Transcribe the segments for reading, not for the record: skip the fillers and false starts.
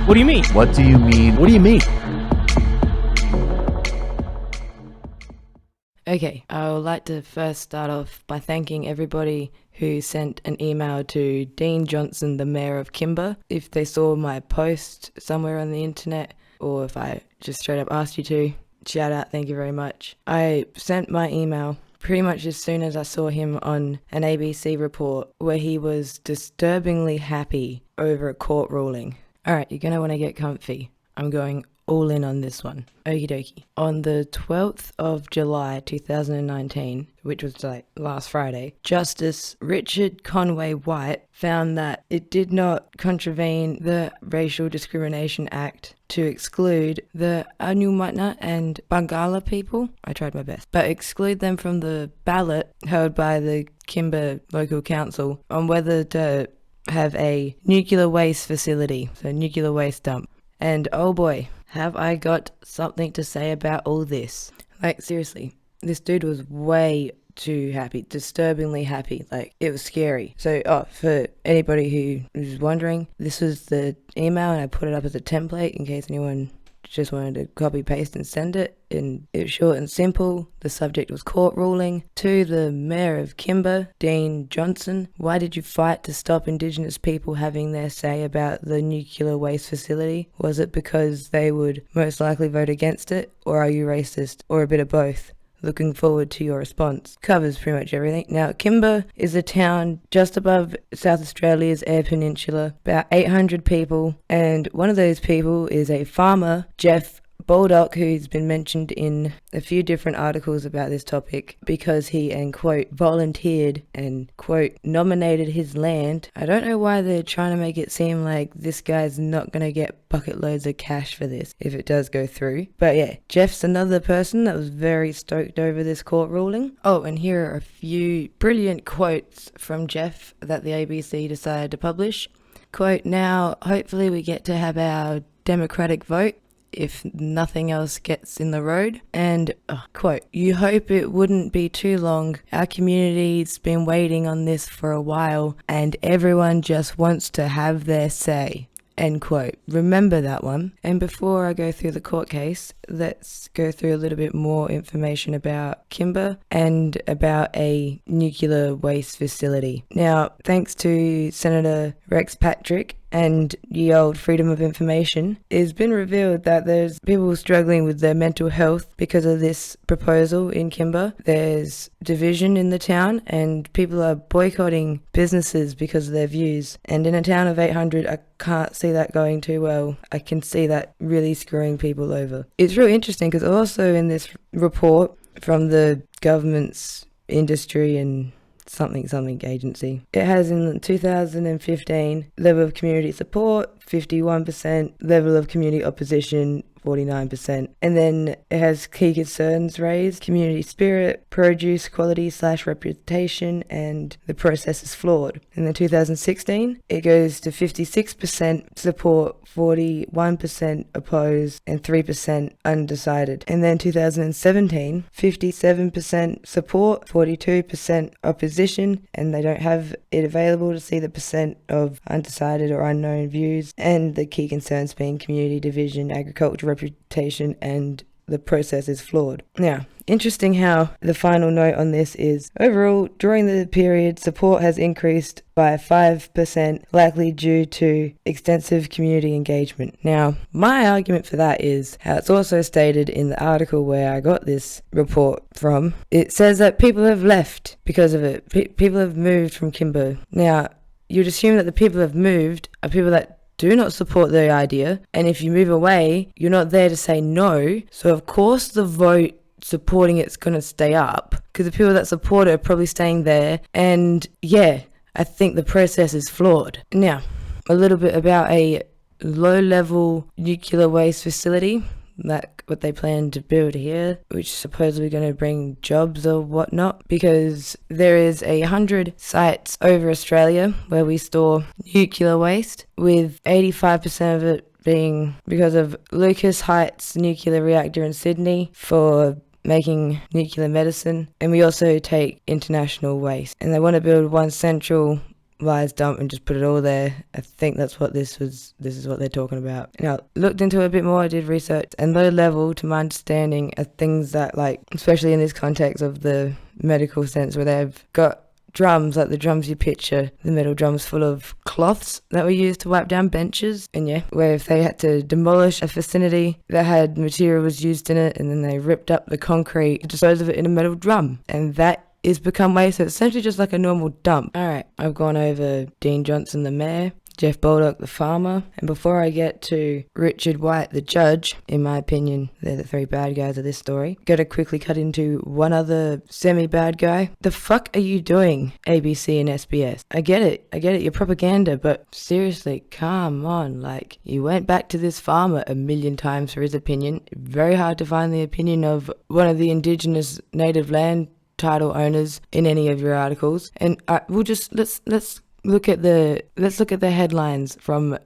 What do you mean? What do you mean? What do you mean? Okay, I would like to first start off by thanking everybody who sent an email to Dean Johnson, the Mayor of Kimba. If they saw my post somewhere on the internet, or if I just straight up asked you to, shout out, thank you very much. I sent my email pretty much as soon as I saw him on an ABC report where he was disturbingly happy over a court ruling. Alright, you're going to want to get comfy. I'm going all in on this one. Okie dokie. On the 12th of July 2019, which was like last Friday, Justice Richard Conway White found that it did not contravene the Racial Discrimination Act to exclude the Anumatna and Bangala people. I tried my best. But exclude them from the ballot held by the Kimba Local Council on whether to have a nuclear waste facility, so nuclear waste dump. And oh boy, have I got something to say about all this. Like, seriously, this dude was way too happy, disturbingly happy. Like, it was scary. So, for anybody who was wondering, this was the email and I put it up as a template in case anyone just wanted to copy paste and send it. And it was short and simple. The subject was court ruling. To the Mayor of Kimba, Dean Johnson, why did you fight to stop Indigenous people having their say about the nuclear waste facility? Was it because they would most likely vote against it? Or are you racist? Or a bit of both? Looking forward to your response. Covers pretty much everything. Now, Kimba is a town just above South Australia's Eyre Peninsula, about 800 people, and one of those people is a farmer, Jeff Baldock, who's been mentioned in a few different articles about this topic because he, and quote, volunteered and quote, nominated his land. I don't know why they're trying to make it seem like this guy's not going to get bucket loads of cash for this if it does go through. But yeah, Jeff's another person that was very stoked over this court ruling. Oh, and here are a few brilliant quotes from Jeff that the ABC decided to publish. Quote, now hopefully we get to have our democratic vote if nothing else gets in the road. And, quote, you hope it wouldn't be too long. Our community's been waiting on this for a while and everyone just wants to have their say. End quote. Remember that one. And before I go through the court case, let's go through a little bit more information about Kimba and about a nuclear waste facility. Now, thanks to Senator Rex Patrick and the old Freedom of Information, it's been revealed that there's people struggling with their mental health because of this proposal in Kimba. There's division in the town and people are boycotting businesses because of their views. And in a town of 800, I can't see that going too well. I can see that really screwing people over. It's really interesting because also in this report from the government's industry and something agency, it has in 2015 level of community support 51%, level of community opposition 49%, and then it has key concerns raised, community spirit, produce quality / reputation, and the process is flawed. In the 2016 it goes to 56% support, 41% opposed, and 3% undecided. And then 2017, 57% support, 42% opposition, and they don't have it available to see the percent of undecided or unknown views, and the key concerns being community division, agriculture, reputation, and the process is flawed. Now, interesting how the final note on this is, overall, during the period, support has increased by 5%, likely due to extensive community engagement. Now, my argument for that is how it's also stated in the article where I got this report from. It says that people have left because of it. People have moved from Kimba. Now, you'd assume that the people have moved are people that do not support the idea, and if you move away, you're not there to say no, so of course the vote supporting it's going to stay up, because the people that support it are probably staying there, and yeah, I think the process is flawed. Now, a little bit about a low-level nuclear waste facility, like what they plan to build here, which is supposedly going to bring jobs or whatnot, because there is 100 sites over Australia where we store nuclear waste, with 85% of it being because of Lucas Heights nuclear reactor in Sydney for making nuclear medicine, and we also take international waste, and they want to build one central lies dump and just put it all there. I think that's what this is what they're talking about. Now, looked into it a bit more, I did research, and low level, to my understanding, are things that, like, especially in this context of the medical sense, where they've got drums, like the drums you picture, the metal drums full of cloths that were used to wipe down benches. And yeah, where if they had to demolish a vicinity that had materials used in it, and then they ripped up the concrete to dispose of it in a metal drum. And that is become waste. So it's essentially just like a normal dump. Alright, I've gone over Dean Johnson, the mayor, Jeff Baldock, the farmer, and before I get to Richard White, the judge, in my opinion, they're the three bad guys of this story, gotta quickly cut into one other semi-bad guy. The fuck are you doing, ABC and SBS? I get it, you're propaganda, but seriously, come on, like, you went back to this farmer a million times for his opinion. Very hard to find the opinion of one of the indigenous native land title owners in any of your articles, and we'll just let's look at the headlines from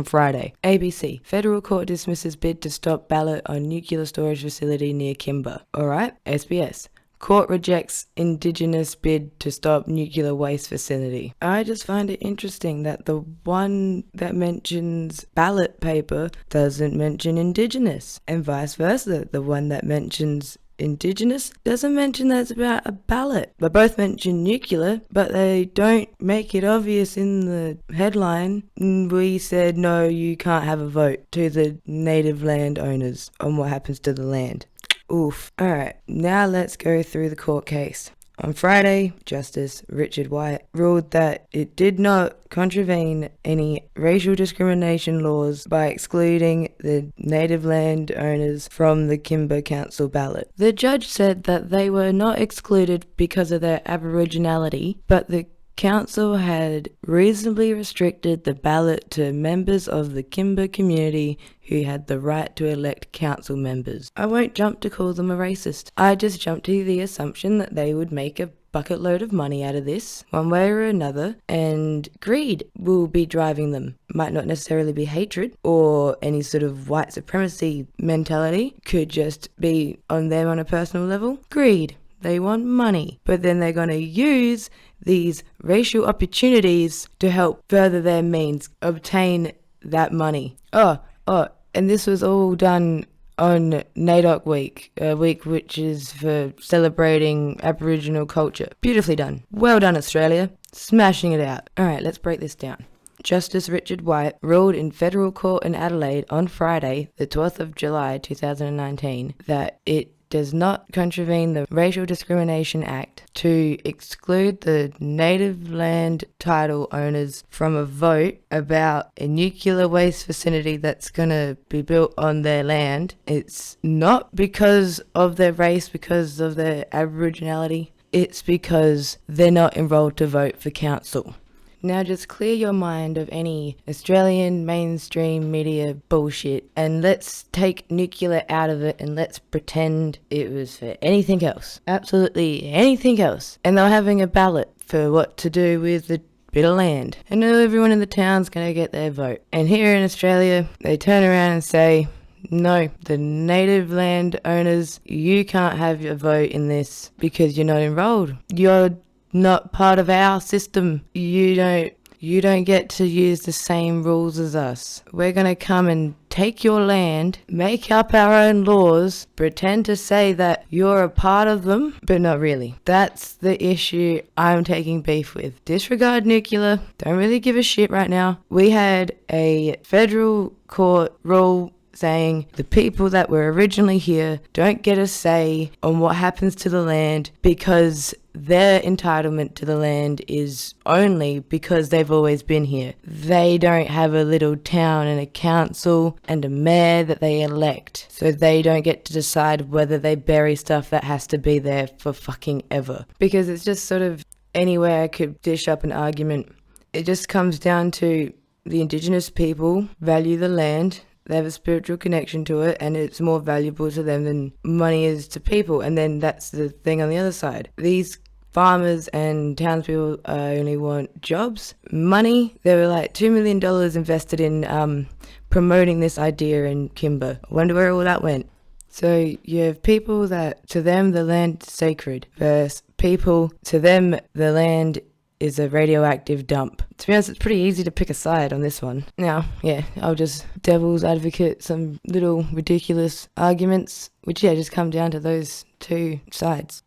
Friday. ABC, federal court dismisses bid to stop ballot on nuclear storage facility near Kimber. Alright, SBS, court rejects indigenous bid to stop nuclear waste facility. I just find it interesting that the one that mentions ballot paper doesn't mention indigenous, and vice versa. The one that mentions indigenous doesn't mention that it's about a ballot. They both mention nuclear, but they don't make it obvious in the headline. We said, no, you can't have a vote to the native land owners on what happens to the land. Oof. Alright, now let's go through the court case. On Friday, Justice Richard White ruled that it did not contravene any racial discrimination laws by excluding the native land owners from the Kimber Council ballot. The judge said that they were not excluded because of their Aboriginality, but the council had reasonably restricted the ballot to members of the Kimber community who had the right to elect council members. I won't jump to call them a racist. I just jumped to the assumption that they would make a bucket load of money out of this, one way or another, and greed will be driving them. Might not necessarily be hatred or any sort of white supremacy mentality, could just be on them on a personal level. Greed. They want money, but then they're going to use these racial opportunities to help further their means, obtain that money. And this was all done on NAIDOC Week, a week which is for celebrating Aboriginal culture. Beautifully done. Well done, Australia. Smashing it out. Alright, let's break this down. Justice Richard White ruled in federal court in Adelaide on Friday, the 12th of July 2019, that it does not contravene the Racial Discrimination Act to exclude the native land title owners from a vote about a nuclear waste facility that's going to be built on their land. It's not because of their race, because of their Aboriginality. It's because they're not enrolled to vote for council. Now just clear your mind of any Australian mainstream media bullshit and let's take nuclear out of it and let's pretend it was for anything else. Absolutely anything else. And they're having a ballot for what to do with the bit of land. And everyone in the town's going to get their vote. And here in Australia, they turn around and say, no, the native land owners, you can't have your vote in this because you're not enrolled. You're not part of our system. You don't get to use the same rules as us. We're going to come and take your land, make up our own laws, pretend to say that you're a part of them, but not really. That's the issue I'm taking beef with. Disregard nuclear. Don't really give a shit right now. We had a federal court rule saying the people that were originally here don't get a say on what happens to the land because their entitlement to the land is only because they've always been here. They don't have a little town and a council and a mayor that they elect, so they don't get to decide whether they bury stuff that has to be there for fucking ever. Because it's just sort of any way I could dish up an argument. It just comes down to the indigenous people value the land. They have a spiritual connection to it and it's more valuable to them than money is to people. And then that's the thing on the other side. These farmers and townspeople only want jobs, money. There were like $2 million invested in promoting this idea in Kimber. I wonder where all that went. So you have people that to them the land is sacred versus people to them the land is a radioactive dump. To be honest, it's pretty easy to pick a side on this one. Now, yeah, I'll just devil's advocate some little ridiculous arguments, which, just come down to those two sides.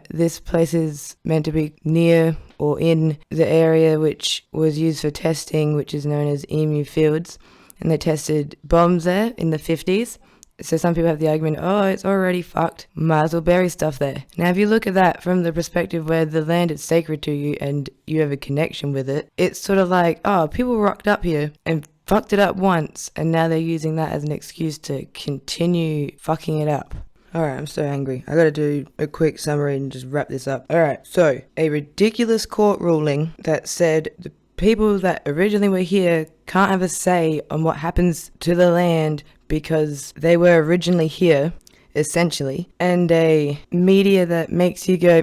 This place is meant to be near or in the area which was used for testing, which is known as Emu Fields, and they tested bombs there in the 50s. So some people have the argument, oh, it's already fucked, might as well bury stuff there. Now, if you look at that from the perspective where the land is sacred to you and you have a connection with it, it's sort of like, oh, people rocked up here and fucked it up once, and now they're using that as an excuse to continue fucking it up. Alright, I'm so angry. I gotta do a quick summary and just wrap this up. Alright, so a ridiculous court ruling that said the people that originally were here can't have a say on what happens to the land because they were originally here, essentially, and a media that makes you go,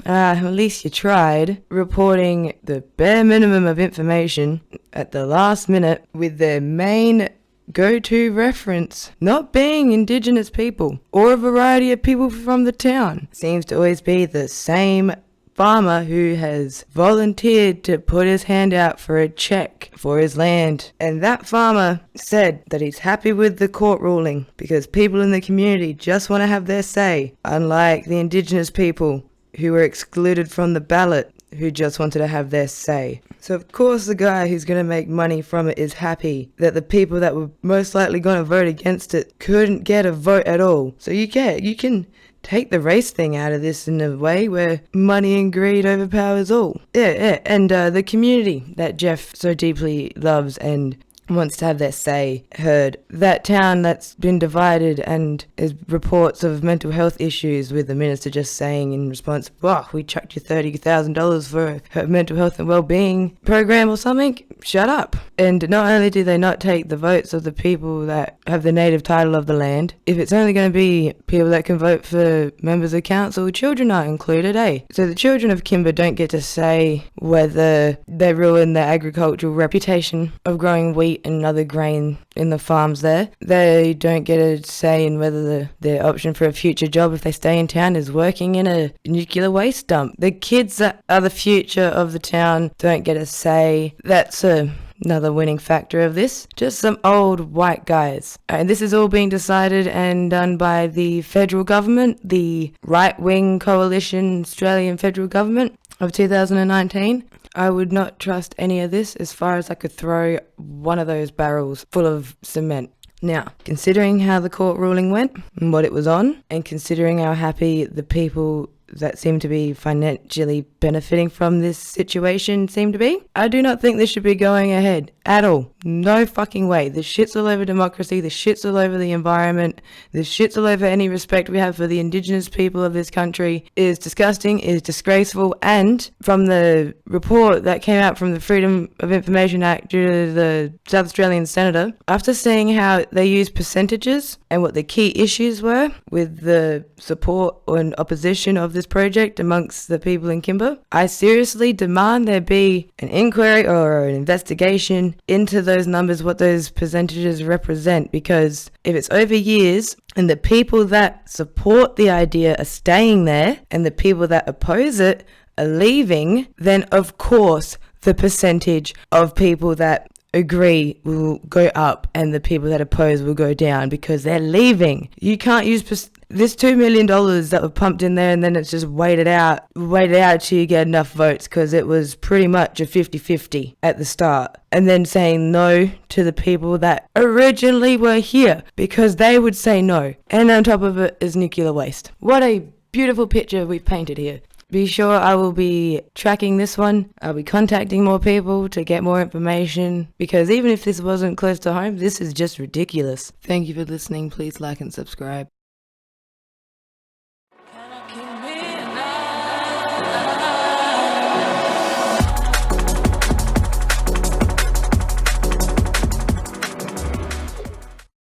at least you tried, reporting the bare minimum of information at the last minute with their main go-to reference not being Indigenous people or a variety of people from the town. Seems to always be the same farmer who has volunteered to put his hand out for a check for his land. And that farmer said that he's happy with the court ruling because people in the community just want to have their say, unlike the Indigenous people who were excluded from the ballot who just wanted to have their say. So of course the guy who's going to make money from it is happy that the people that were most likely going to vote against it couldn't get a vote at all. So you can take the race thing out of this in a way where money and greed overpowers all. And the community that Jeff so deeply loves and wants to have their say heard. That town that's been divided and is reports of mental health issues with the minister just saying in response, we chucked you $30,000 for a mental health and well-being program or something. Shut up. And not only do they not take the votes of the people that have the native title of the land, if it's only going to be people that can vote for members of council, children aren't included, So the children of Kimba don't get to say whether they ruin the agricultural reputation of growing wheat and other grain in the farms there. They don't get a say in whether their option for a future job if they stay in town is working in a nuclear waste dump. The kids that are the future of the town don't get a say. That's another winning factor of this. Just some old white guys. And this is all being decided and done by the federal government, the right-wing coalition Australian federal government of 2019. I would not trust any of this as far as I could throw one of those barrels full of cement. Now, considering how the court ruling went and what it was on, and considering how happy the people that seem to be financially benefiting from this situation seem to be, I do not think this should be going ahead at all. No fucking way. This shit's all over democracy, this shit's all over the environment, this shit's all over any respect we have for the Indigenous people of this country. It is disgusting, it is disgraceful, and from the report that came out from the Freedom of Information Act due to the South Australian Senator, after seeing how they used percentages and what the key issues were with the support and opposition of this project amongst the people in Kimba, I seriously demand there be an inquiry or an investigation into those numbers, what those percentages represent, because if it's over years and the people that support the idea are staying there and the people that oppose it are leaving, then of course the percentage of people that agree will go up and the people that oppose will go down because they're leaving. You can't use this $2 million that were pumped in there and then it's just waited out till you get enough votes, because it was pretty much a 50-50 at the start, and then saying no to the people that originally were here because they would say no, and on top of it is nuclear waste. What a beautiful picture we've painted here. Be sure I will be tracking this one. I'll be contacting more people to get more information, because even if this wasn't close to home, this is just ridiculous. Thank you for listening. Please like and subscribe.